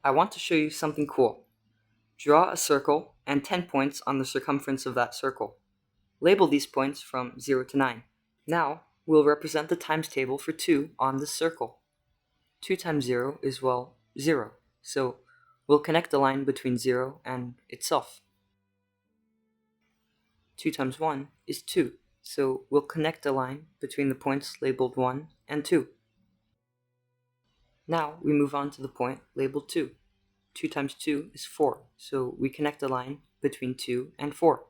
I want to show you something cool. Draw a circle and 10 points on the circumference of that circle. Label these points from 0 to 9. Now, we'll represent the times table for 2 on this circle. 2 times 0 is, 0. So we'll connect a line between 0 and itself. 2 times 1 is 2. So we'll connect a line between the points labeled 1 and 2. Now we move on to the point labeled 2. 2 times 2 is 4, so we connect a line between 2 and 4.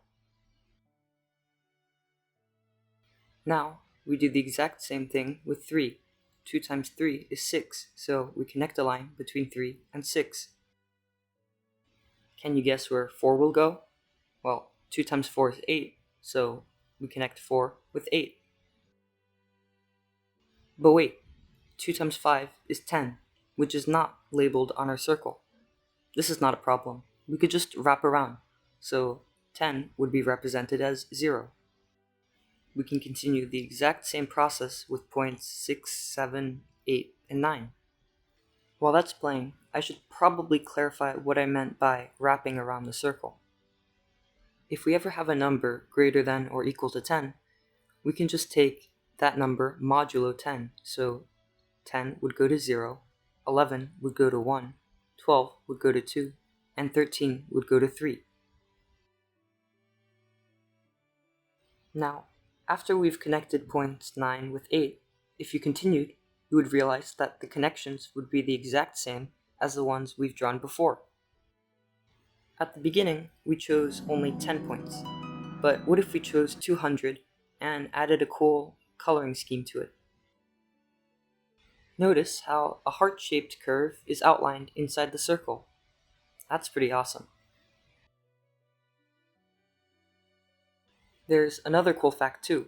Now we do the exact same thing with 3. 2 times 3 is 6, so we connect a line between 3 and 6. Can you guess where 4 will go? Well, 2 times 4 is 8, so we connect 4 with 8. But wait, 2 times 5 is 10, which is not labeled on our circle. This is not a problem. We could just wrap around, so 10 would be represented as 0. We can continue the exact same process with points 6, 7, 8, and 9. While that's playing, I should probably clarify what I meant by wrapping around the circle. If we ever have a number greater than or equal to 10, we can just take that number modulo 10, so 10 would go to 0, 11 would go to 1, 12 would go to 2, and 13 would go to 3. Now, after we've connected points 9 with 8, if you continued, you would realize that the connections would be the exact same as the ones we've drawn before. At the beginning, we chose only 10 points, but what if we chose 200 and added a cool coloring scheme to it? Notice how a heart-shaped curve is outlined inside the circle. That's pretty awesome. There's another cool fact too.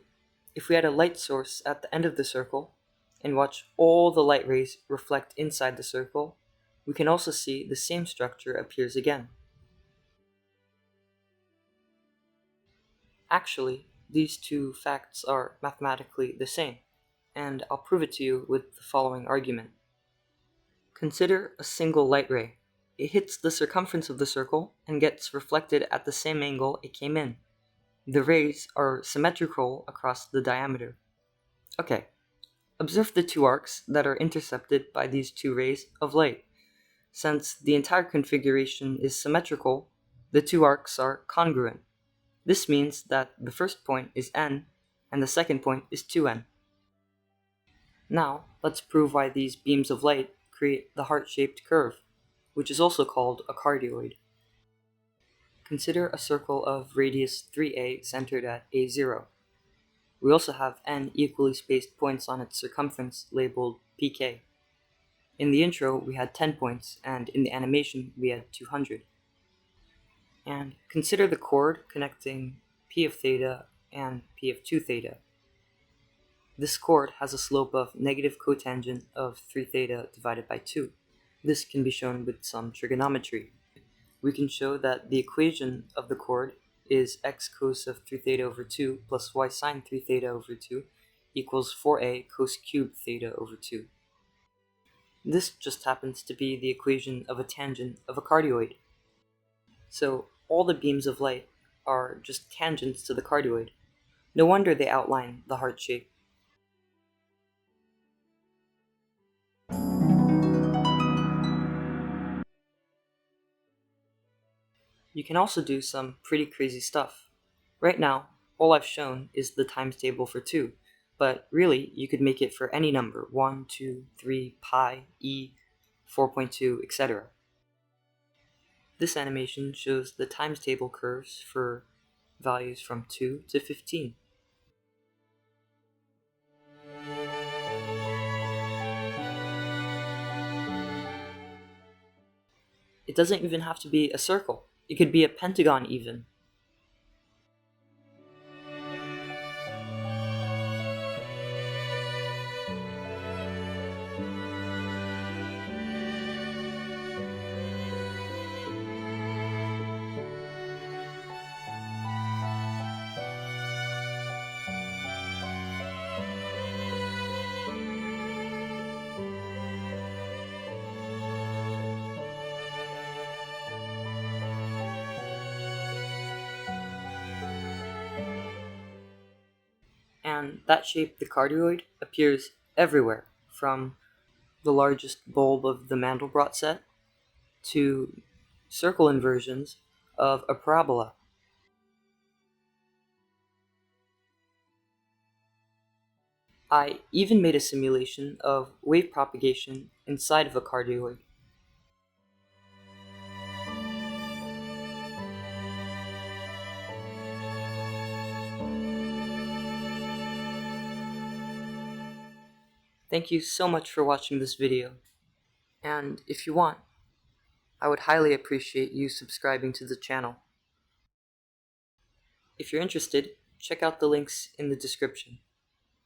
If we had a light source at the end of the circle and watch all the light rays reflect inside the circle, we can also see the same structure appears again. Actually, these two facts are mathematically the same, and I'll prove it to you with the following argument. Consider a single light ray. It hits the circumference of the circle and gets reflected at the same angle it came in. The rays are symmetrical across the diameter. Okay, observe the two arcs that are intercepted by these two rays of light. Since the entire configuration is symmetrical, the two arcs are congruent. This means that the first point is n, and the second point is 2n. Now, let's prove why these beams of light create the heart-shaped curve, which is also called a cardioid. Consider a circle of radius 3a centered at a0. We also have n equally spaced points on its circumference labeled pk. In the intro, we had 10 points, and in the animation, we had 200. And consider the chord connecting p of theta and p of 2 theta. This chord has a slope of negative cotangent of 3 theta divided by 2. This can be shown with some trigonometry. We can show that the equation of the chord is x cos of 3 theta over 2 plus y sine 3 theta over 2 equals 4a cos cubed theta over 2. This just happens to be the equation of a tangent of a cardioid. So all the beams of light are just tangents to the cardioid. No wonder they outline the heart shape. You can also do some pretty crazy stuff. Right now, all I've shown is the times table for 2, but really you could make it for any number, 1, 2, 3, pi, e, 4.2, etc. This animation shows the times table curves for values from 2 to 15. It doesn't even have to be a circle. It could be a pentagon even. and that shape, the cardioid, appears everywhere, from the largest bulb of the Mandelbrot set to circle inversions of a parabola. I even made a simulation of wave propagation inside of a cardioid. Thank you so much for watching this video, and if you want, I would highly appreciate you subscribing to the channel. If you're interested, check out the links in the description.